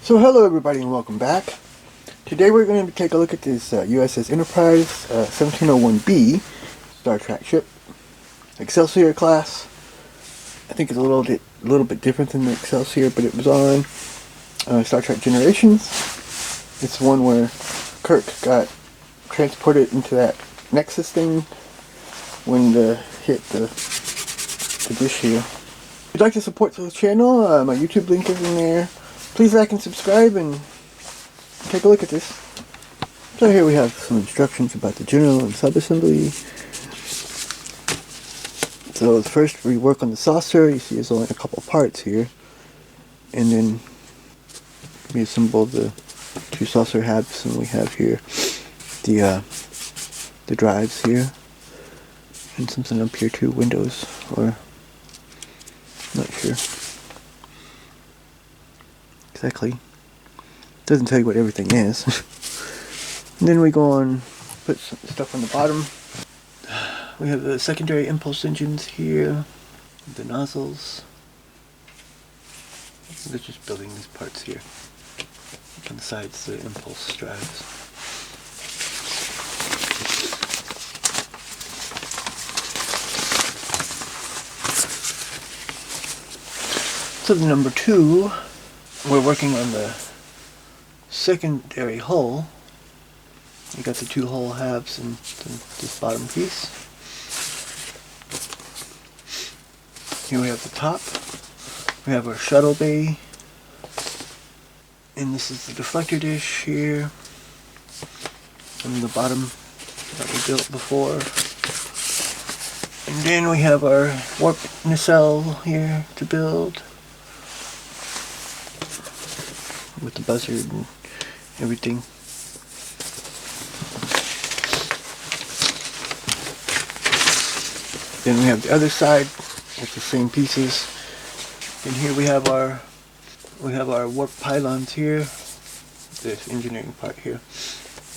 So hello everybody and welcome back. Today we're going to take a look at this USS Enterprise 1701B Star Trek ship. Excelsior class. I think it's a little bit different than the Excelsior, but it was on Star Trek Generations. It's one where Kirk got transported into that Nexus thing when hit the dish here. If you'd like to support the channel, my YouTube link is in there. Please like and subscribe and take a look at this. So here we have some instructions about the general and subassembly. So first we work on the saucer. You see there's only a couple parts here. And then we assemble the two saucer halves, and we have here the drives here. And something up here too, windows, or not sure exactly. Doesn't tell you what everything is. And then we go on, put some stuff on the bottom. We have the secondary impulse engines here, the nozzles. They're just building these parts here. On the sides, the impulse drives. So the number 2, we're working on the secondary hull. You got the two hull halves and this bottom piece. Here we have the top. We have our shuttle bay. And this is the deflector dish here. And the bottom that we built before. And then we have our warp nacelle here to build, with the buzzard and everything. Then we have the other side with the same pieces. And here we have our warp pylons here. This engineering part here.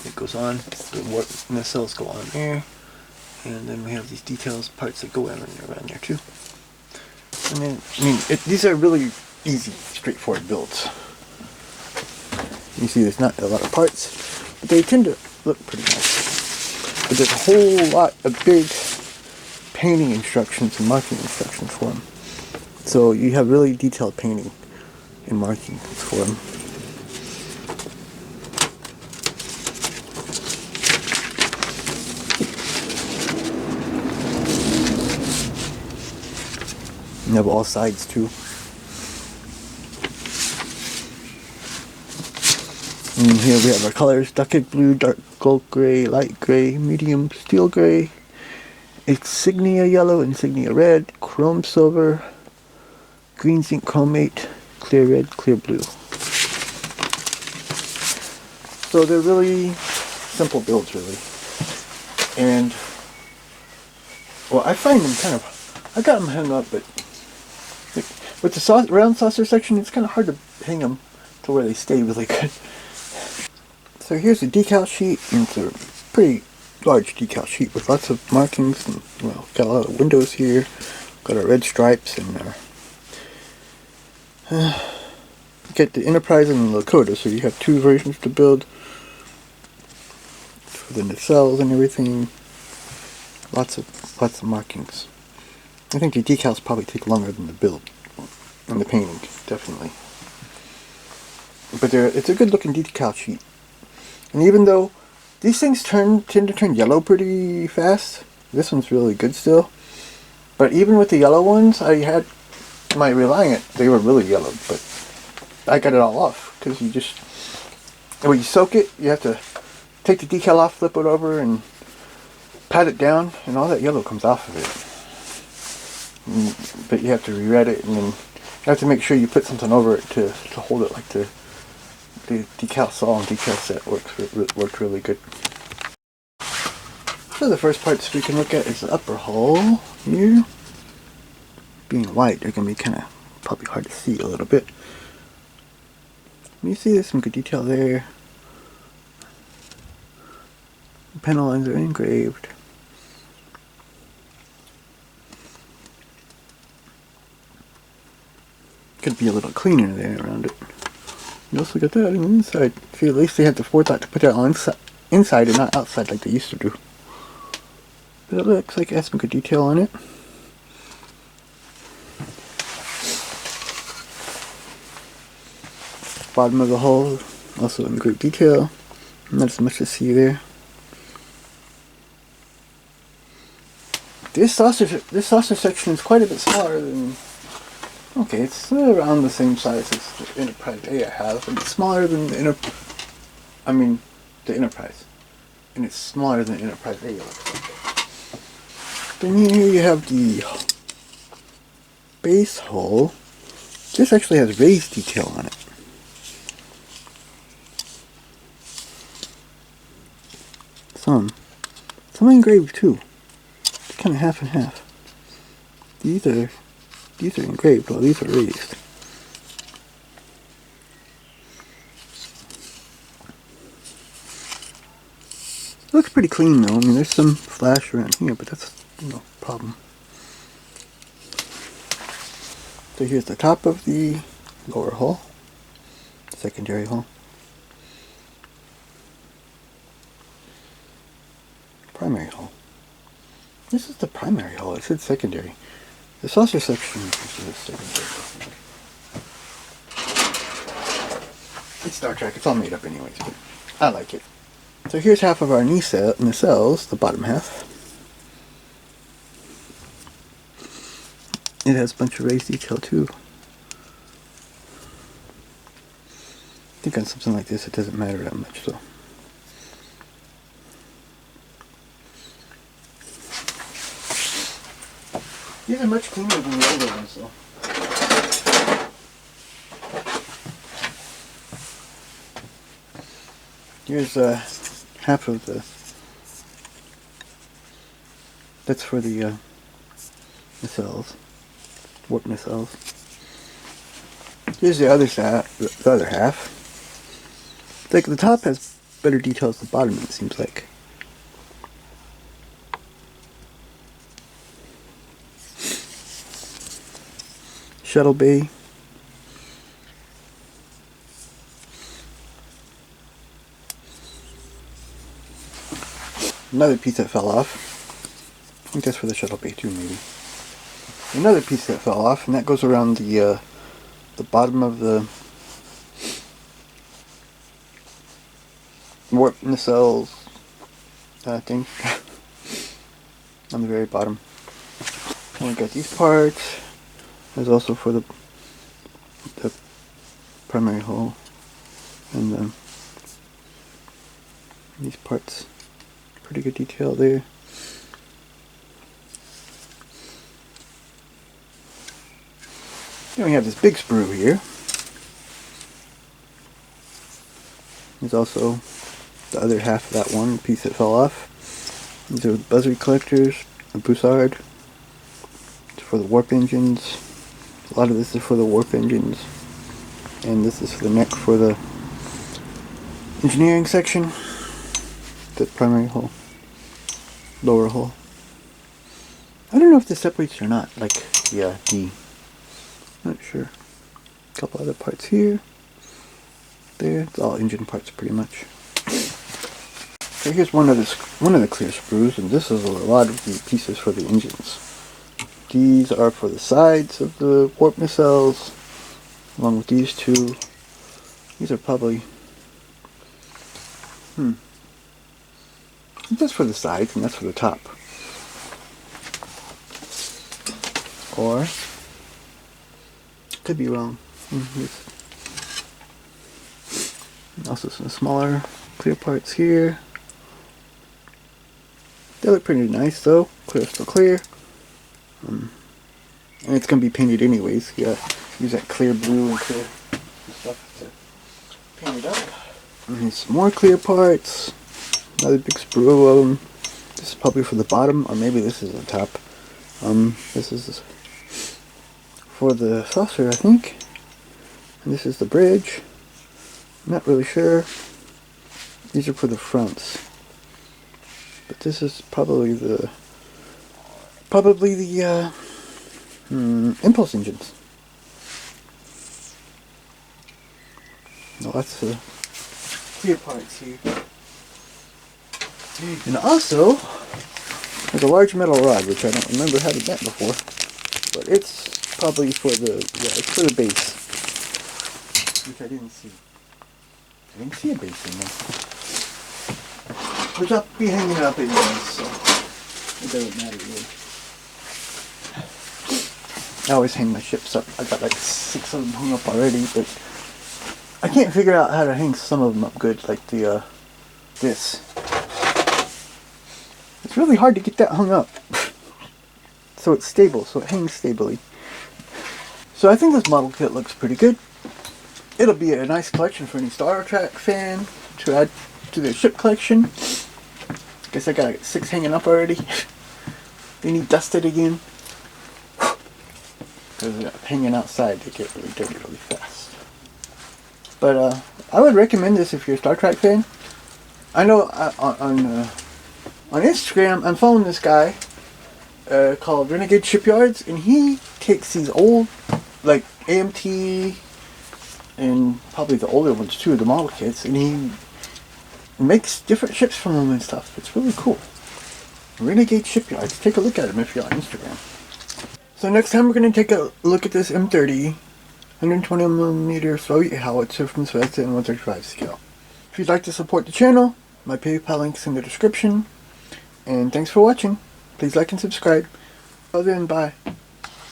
It goes on. The warp nacelles go on there. And then we have these details parts that go in around there too. And then, these are really easy, straightforward builds. You see there's not a lot of parts, but they tend to look pretty nice. But there's a whole lot of big painting instructions and marking instructions for them. So you have really detailed painting and marking for them. You have all sides too. And here we have our colors: ducket blue, dark gold gray, light gray, medium steel gray, insignia yellow, insignia red, chrome silver, green zinc chromate, clear red, clear blue. So they're really simple builds, really. And, well, I find them I got them hung up, but with the round saucer section, it's kind of hard to hang them to where they stay really good. So here's the decal sheet, and it's a pretty large decal sheet with lots of markings, and well, got a lot of windows here, got our red stripes, and get the Enterprise and the Lakota, so you have two versions to build for the nacelles and everything. Lots of markings. I think the decals probably take longer than the build and the painting, definitely. But it's a good looking decal sheet. And even though these things tend to turn yellow pretty fast, this one's really good still. But even with the yellow ones, I had my Reliant, they were really yellow, but I got it all off, because when you soak it, you have to take the decal off, flip it over, and pat it down, and all that yellow comes off of it. But you have to re-red it, and then you have to make sure you put something over it to hold it, like the decal saw and decal set worked really good. So the first parts we can look at is the upper hull here. Being white, they're going to be probably hard to see a little bit. You see there's some good detail there. The panel lines are engraved. Could be a little cleaner there around it. You also got that on the inside. See, at least they had the forethought to put that on inside and not outside like they used to do. But it looks like it has some good detail on it. Bottom of the hull, also in great detail. Not as much to see there. This saucer section is quite a bit smaller than. Okay, it's around the same size as the Enterprise A I have, but it's smaller than the Enterprise, and it's smaller than Enterprise A. Looks like. Then here you have the base hull. This actually has raised detail on it. Some engraved too. It's kind of half and half. These are engraved, while these are raised. It looks pretty clean though. I mean, there's some flash around here, but that's no problem. So here's the top of the lower hull, secondary hull. Primary hull. This is the primary hull. It said secondary. The saucer section is the secondary. It's Star Trek. It's all made up anyways, but I like it. So here's half of our nacelles, the bottom half. It has a bunch of raised detail too. I think on something like this it doesn't matter that much though. These are much cleaner than the older ones though. Here's half of the, that's for the nacelles, warp nacelles. Here's the other side, the other half. Like the top has better details than the bottom, it seems like. Shuttle bay. Another piece that fell off. I think that's for the shuttle bay too, maybe. Another piece that fell off, and that goes around the bottom of the warp nacelles thing. On the very bottom. And we got these parts. There's also for the primary hull, and these parts. Pretty good detail there. Then we have this big sprue here. There's also the other half of that one piece that fell off. These are buzzer collectors, a broussard. It's for the warp engines. A lot of this is for the warp engines. And this is for the neck for the engineering section. The primary hull. Lower hull. I don't know if this separates or not, like the D. Not sure. A couple other parts here. There. It's all engine parts pretty much. So here's one of the clear sprues, and this is a lot of the pieces for the engines. These are for the sides of the warp nacelles, along with these two. These are probably that's for the sides, and that's for the top. Or, could be wrong. Also some smaller clear parts here. They look pretty nice though, crystal clear. And it's going to be painted anyways. You gotta use that clear blue and clear stuff to paint it up. And here's some more clear parts. Another big sprue of them. This is probably for the bottom, or maybe this is the top. This is for the saucer, I think. And this is the bridge. I'm not really sure. These are for the fronts. But this is probably the impulse engines. Lots of clear parts here. And also, there's a large metal rod, which I don't remember having that before. But it's probably for the, yeah, it's for the base. Which I didn't see. I didn't see a base in there. Which I'll be hanging up anyways, so it doesn't matter really. I always hang my ships up. I got like 6 of them hung up already, but I can't figure out how to hang some of them up good, like the, this. It's really hard to get that hung up. So it's stable, so it hangs stably. So I think this model kit looks pretty good. It'll be a nice collection for any Star Trek fan to add to their ship collection. Guess I got like 6 hanging up already. They need dusted again. Because hanging outside they get really dirty really fast. But I would recommend this if you're a Star Trek fan. I know on Instagram I'm following this guy called Renegade Shipyards, and he takes these old like AMT and probably the older ones too, the model kits, and he makes different ships from them and stuff. It's really cool. Renegade Shipyards. Take a look at him if you're on Instagram. So next time we're going to take a look at this M30 120mm Soviet howitzer from Svezda and 135 scale. If you'd like to support the channel, my PayPal link's in the description. And thanks for watching. Please like and subscribe. Other than bye.